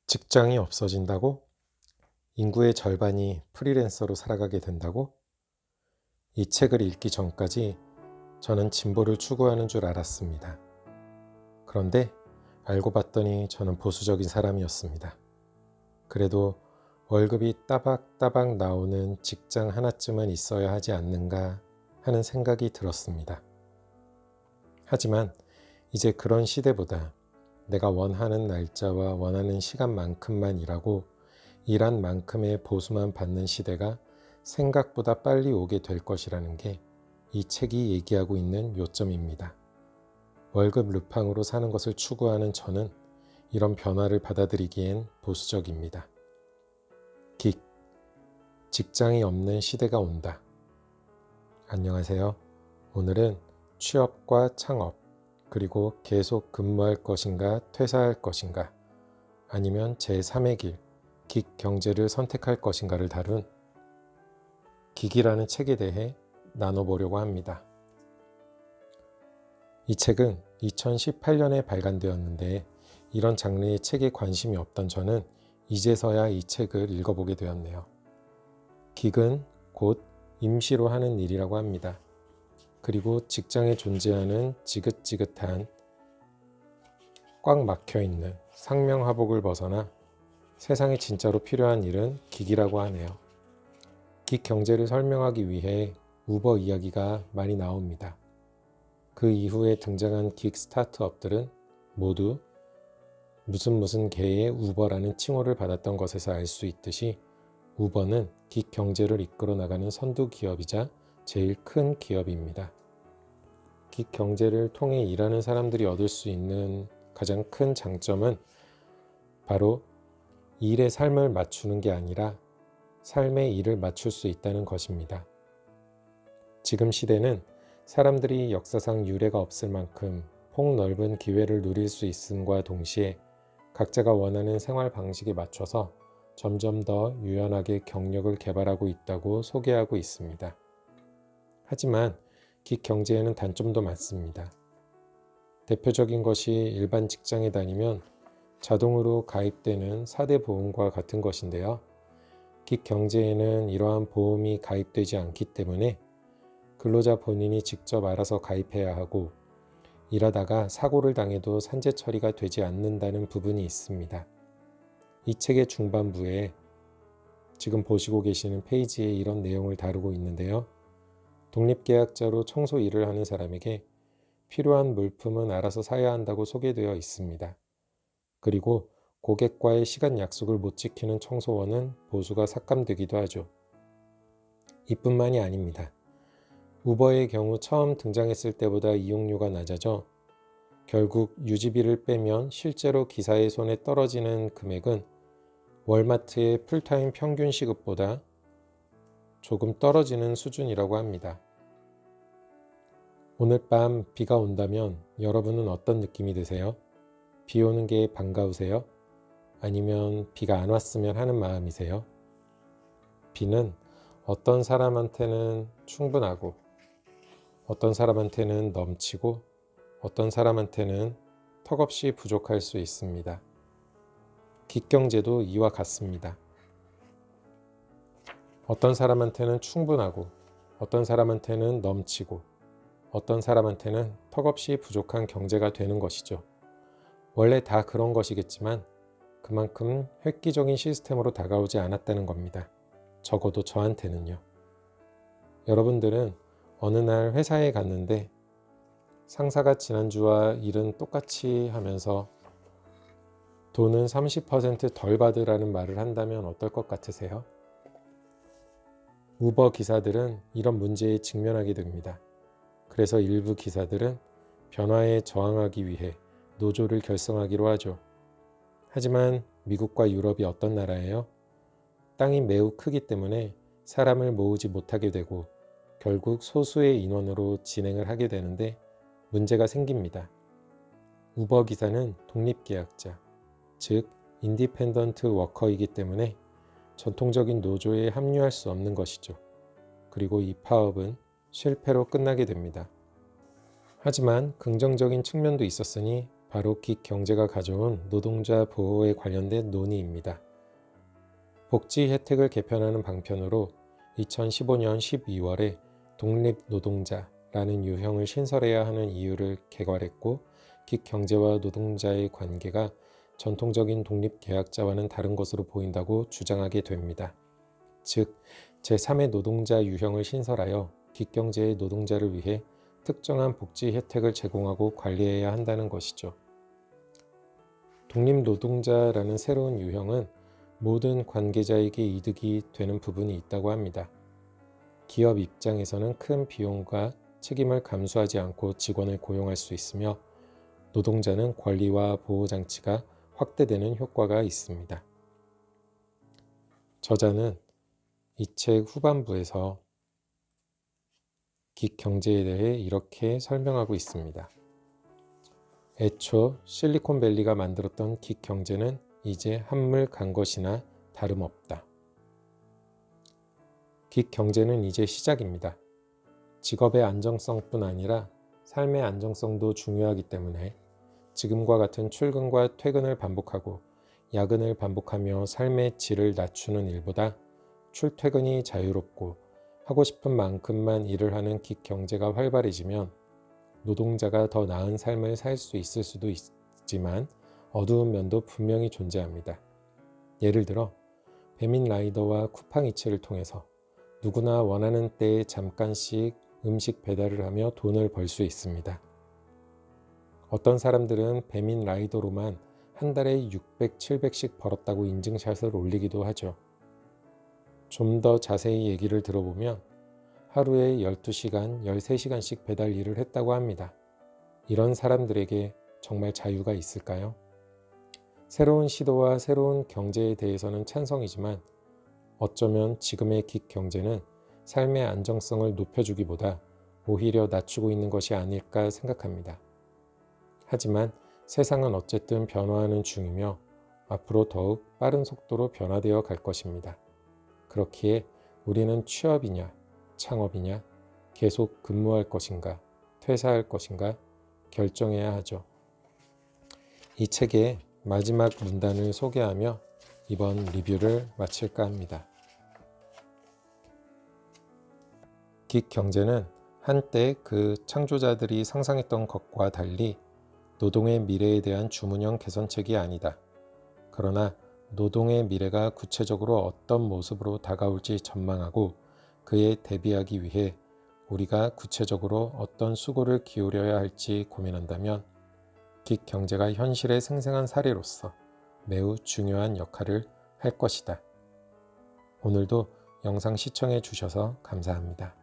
직장이 없어진다고? 인구의 절반이 프리랜서로 살아가게 된다고? 이 책을 읽기 전까지 저는 진보를 추구하는 줄 알았습니다. 그런데 알고 봤더니 저는 보수적인 사람이었습니다. 그래도 월급이 따박따박 나오는 직장 하나쯤은 있어야 하지 않는가 하는 생각이 들었습니다. 하지만 이제 그런 시대보다 내가 원하는 날짜와 원하는 시간만큼만 일하고 일한 만큼의 보수만 받는 시대가 생각보다 빨리 오게 될 것이라는 게 이 책이 얘기하고 있는 요점입니다. 월급 루팡으로 사는 것을 추구하는 저는 이런 변화를 받아들이기엔 보수적입니다. 긱, 직장이 없는 시대가 온다. 안녕하세요. 오늘은 취업과 창업, 그리고 계속 근무할 것인가 퇴사할 것인가, 아니면 제3의 길, 긱 경제를 선택할 것인가를 다룬 긱이라는 책에 대해 나눠보려고 합니다. 이 책은 2018년에 발간되었는데 이런 장르의 책에 관심이 없던 저는 이제서야 이 책을 읽어보게 되었네요. 긱은 곧 임시로 하는 일이라고 합니다. 그리고 직장에 존재하는 지긋지긋한 꽉 막혀있는 상명하복을 벗어나 세상에 진짜로 필요한 일은 긱이라고 하네요. 긱 경제를 설명하기 위해 우버 이야기가 많이 나옵니다. 그 이후에 등장한 긱 스타트업들은 모두 무슨 개의 우버라는 칭호를 받았던 것에서 알 수 있듯이 우버는 긱 경제를 이끌어 나가는 선두 기업이자 제일 큰 기업입니다. 긱 경제를 통해 일하는 사람들이 얻을 수 있는 가장 큰 장점은 바로 일의 삶을 맞추는 게 아니라 삶의 일을 맞출 수 있다는 것입니다. 지금 시대는 사람들이 역사상 유례가 없을 만큼 폭넓은 기회를 누릴 수 있음과 동시에 각자가 원하는 생활 방식에 맞춰서 점점 더 유연하게 경력을 개발하고 있다고 소개하고 있습니다. 하지만 긱 경제에는 단점도 많습니다. 대표적인 것이 일반 직장에 다니면 자동으로 가입되는 4대 보험과 같은 것인데요. 긱 경제에는 이러한 보험이 가입되지 않기 때문에 근로자 본인이 직접 알아서 가입해야 하고 일하다가 사고를 당해도 산재 처리가 되지 않는다는 부분이 있습니다. 이 책의 중반부에 지금 보시고 계시는 페이지에 이런 내용을 다루고 있는데요. 독립계약자로 청소 일을 하는 사람에게 필요한 물품은 알아서 사야 한다고 소개되어 있습니다. 그리고 고객과의 시간 약속을 못 지키는 청소원은 보수가 삭감되기도 하죠. 이뿐만이 아닙니다. 우버의 경우 처음 등장했을 때보다 이용료가 낮아져 결국 유지비를 빼면 실제로 기사의 손에 떨어지는 금액은 월마트의 풀타임 평균 시급보다 조금 떨어지는 수준이라고 합니다. 오늘 밤 비가 온다면 여러분은 어떤 느낌이 드세요? 비 오는 게 반가우세요? 아니면 비가 안 왔으면 하는 마음이세요? 비는 어떤 사람한테는 충분하고 어떤 사람한테는 넘치고 어떤 사람한테는 턱없이 부족할 수 있습니다. 긱 경제도 이와 같습니다. 어떤 사람한테는 충분하고 어떤 사람한테는 넘치고 어떤 사람한테는 턱없이 부족한 경제가 되는 것이죠. 원래 다 그런 것이겠지만 그만큼 획기적인 시스템으로 다가오지 않았다는 겁니다. 적어도 저한테는요. 여러분들은 어느 날 회사에 갔는데 상사가 지난주와 일은 똑같이 하면서 돈은 30% 덜 받으라는 말을 한다면 어떨 것 같으세요? 우버 기사들은 이런 문제에 직면하게 됩니다. 그래서 일부 기사들은 변화에 저항하기 위해 노조를 결성하기로 하죠. 하지만 미국과 유럽이 어떤 나라예요? 땅이 매우 크기 때문에 사람을 모으지 못하게 되고 결국 소수의 인원으로 진행을 하게 되는데 문제가 생깁니다. 우버 기사는 독립계약자, 즉 인디펜던트 워커이기 때문에 전통적인 노조에 합류할 수 없는 것이죠. 그리고 이 파업은 실패로 끝나게 됩니다. 하지만 긍정적인 측면도 있었으니 바로 긱경제가 가져온 노동자 보호에 관련된 논의입니다. 복지 혜택을 개편하는 방편으로 2015년 12월에 독립노동자라는 유형을 신설해야 하는 이유를 개괄했고, 긱경제와 노동자의 관계가 전통적인 독립계약자와는 다른 것으로 보인다고 주장하게 됩니다. 즉, 제3의 노동자 유형을 신설하여 긱경제의 노동자를 위해 특정한 복지 혜택을 제공하고 관리해야 한다는 것이죠. 독립노동자라는 새로운 유형은 모든 관계자에게 이득이 되는 부분이 있다고 합니다. 기업 입장에서는 큰 비용과 책임을 감수하지 않고 직원을 고용할 수 있으며, 노동자는 권리와 보호장치가 확대되는 효과가 있습니다. 저자는 이 책 후반부에서 긱경제에 대해 이렇게 설명하고 있습니다. 애초 실리콘밸리가 만들었던 긱경제는 이제 한물 간 것이나 다름없다. 긱경제는 이제 시작입니다. 직업의 안정성뿐 아니라 삶의 안정성도 중요하기 때문에 지금과 같은 출근과 퇴근을 반복하고 야근을 반복하며 삶의 질을 낮추는 일보다 출퇴근이 자유롭고 하고 싶은 만큼만 일을 하는 긱경제가 활발해지면 노동자가 더 나은 삶을 살 수 있을 수도 있지만 어두운 면도 분명히 존재합니다. 예를 들어 배민 라이더와 쿠팡이츠를 통해서 누구나 원하는 때에 잠깐씩 음식 배달을 하며 돈을 벌 수 있습니다. 어떤 사람들은 배민 라이더로만 한 달에 600, 700씩 벌었다고 인증샷을 올리기도 하죠. 좀 더 자세히 얘기를 들어보면 하루에 12시간, 13시간씩 배달 일을 했다고 합니다. 이런 사람들에게 정말 자유가 있을까요? 새로운 시도와 새로운 경제에 대해서는 찬성이지만 어쩌면 지금의 긱경제는 삶의 안정성을 높여주기보다 오히려 낮추고 있는 것이 아닐까 생각합니다. 하지만 세상은 어쨌든 변화하는 중이며 앞으로 더욱 빠른 속도로 변화되어 갈 것입니다. 그렇기에 우리는 취업이냐, 창업이냐, 계속 근무할 것인가, 퇴사할 것인가 결정해야 하죠. 이 책의 마지막 문단을 소개하며 이번 리뷰를 마칠까 합니다. 긱경제는 한때 그 창조자들이 상상했던 것과 달리 노동의 미래에 대한 주문형 개선책이 아니다. 그러나 노동의 미래가 구체적으로 어떤 모습으로 다가올지 전망하고 그에 대비하기 위해 우리가 구체적으로 어떤 수고를 기울여야 할지 고민한다면 긱경제가 현실의 생생한 사례로서 매우 중요한 역할을 할 것이다. 오늘도 영상 시청해 주셔서 감사합니다.